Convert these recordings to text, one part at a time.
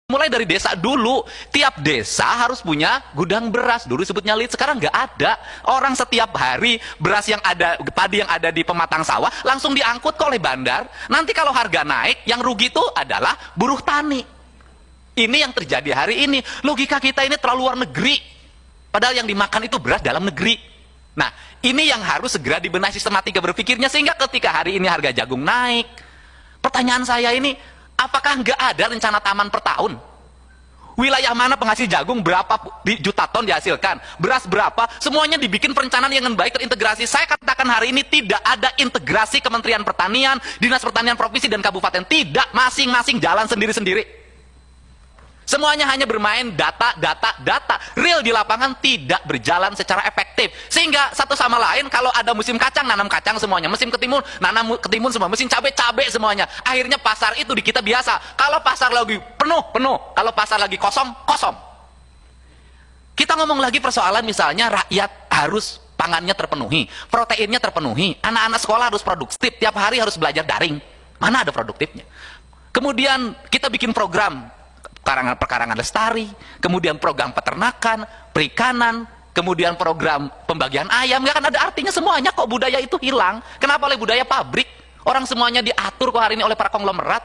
Mulai dari desa dulu, tiap desa harus punya gudang beras. Dulu sebutnya lit, sekarang nggak ada. Orang setiap hari beras yang ada, padi yang ada di pematang sawah langsung diangkut kok oleh bandar. Nanti kalau harga naik, yang rugi itu adalah buruh tani. Ini yang terjadi hari ini. Logika kita ini terlalu luar negeri. Padahal yang dimakan itu beras dalam negeri. Nah, ini yang harus segera dibenahi sistematika berpikirnya, sehingga ketika hari ini harga jagung naik, pertanyaan saya ini, apakah nggak ada rencana taman per tahun? Wilayah mana penghasil jagung, berapa juta ton dihasilkan, beras berapa, semuanya dibikin perencanaan yang baik, terintegrasi. Saya katakan hari ini tidak ada integrasi Kementerian Pertanian, Dinas Pertanian Provinsi dan Kabupaten. Tidak, masing-masing jalan sendiri-sendiri. Semuanya hanya bermain data. Real di lapangan tidak berjalan secara efektif. Sehingga satu sama lain, kalau ada musim kacang, nanam kacang semuanya. Musim ketimun, nanam ketimun semua. Musim cabai semuanya. Akhirnya pasar itu di kita biasa. Kalau pasar lagi penuh. Kalau pasar lagi kosong. Kita ngomong lagi persoalan misalnya rakyat harus pangannya terpenuhi, proteinnya terpenuhi, anak-anak sekolah harus produktif, tiap hari harus belajar daring. Mana ada produktifnya? Kemudian kita bikin program perkarangan lestari, kemudian program peternakan, perikanan, kemudian program pembagian ayam. Nggak akan ada artinya semuanya kok budaya itu hilang. Kenapa oleh budaya pabrik? Orang semuanya diatur kok hari ini oleh para konglomerat.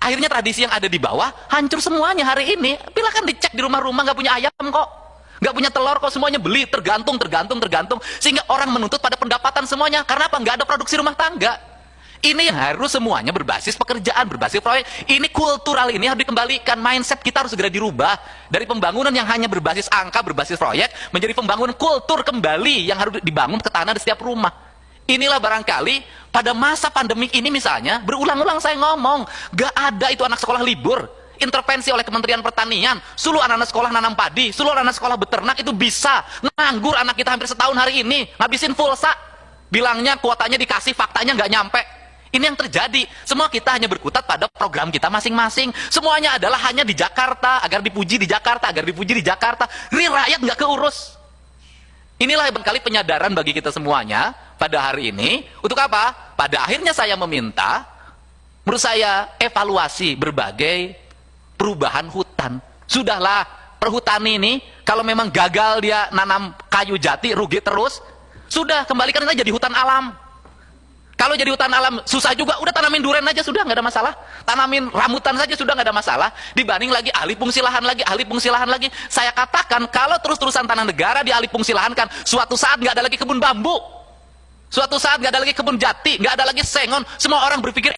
Akhirnya tradisi yang ada di bawah hancur semuanya hari ini. Silakan dicek di rumah-rumah, nggak punya ayam kok, nggak punya telur kok, semuanya beli, tergantung. Sehingga orang menuntut pada pendapatan semuanya. Karena apa? Nggak ada produksi rumah tangga. Ini harus semuanya berbasis pekerjaan, berbasis proyek. Ini kultural, ini harus dikembalikan. Mindset kita harus segera dirubah. Dari pembangunan yang hanya berbasis angka, berbasis proyek, menjadi pembangunan kultur kembali yang harus dibangun ketahanan di setiap rumah. Inilah barangkali pada masa pandemik ini misalnya, berulang-ulang saya ngomong, gak ada itu anak sekolah libur. Intervensi oleh Kementerian Pertanian, suruh anak-anak sekolah nanam padi, suruh anak sekolah beternak, itu bisa. Nganggur anak kita hampir setahun hari ini, ngabisin pulsa. Bilangnya kuotanya dikasih, faktanya nggak nyampe. Ini yang terjadi. Semua kita hanya berkutat pada program kita masing-masing. Semuanya adalah hanya di Jakarta, agar dipuji di Jakarta, Real rakyat nggak keurus. Inilah barangkali penyadaran bagi kita semuanya pada hari ini. Untuk apa? Pada akhirnya saya meminta, menurut saya, evaluasi berbagai perubahan hutan. Sudahlah, perhutani ini, kalau memang gagal dia nanam kayu jati, rugi terus, sudah, kembalikan saja jadi hutan alam. Kalau jadi hutan alam susah juga, udah tanamin duren aja sudah, nggak ada masalah. Tanamin rambutan saja sudah, nggak ada masalah. Dibanding lagi ahli fungsi lahan lagi. Saya katakan kalau terus-terusan tanah negara dialih fungsi lahankan, suatu saat nggak ada lagi kebun bambu, suatu saat nggak ada lagi kebun jati, nggak ada lagi sengon. Semua orang berpikir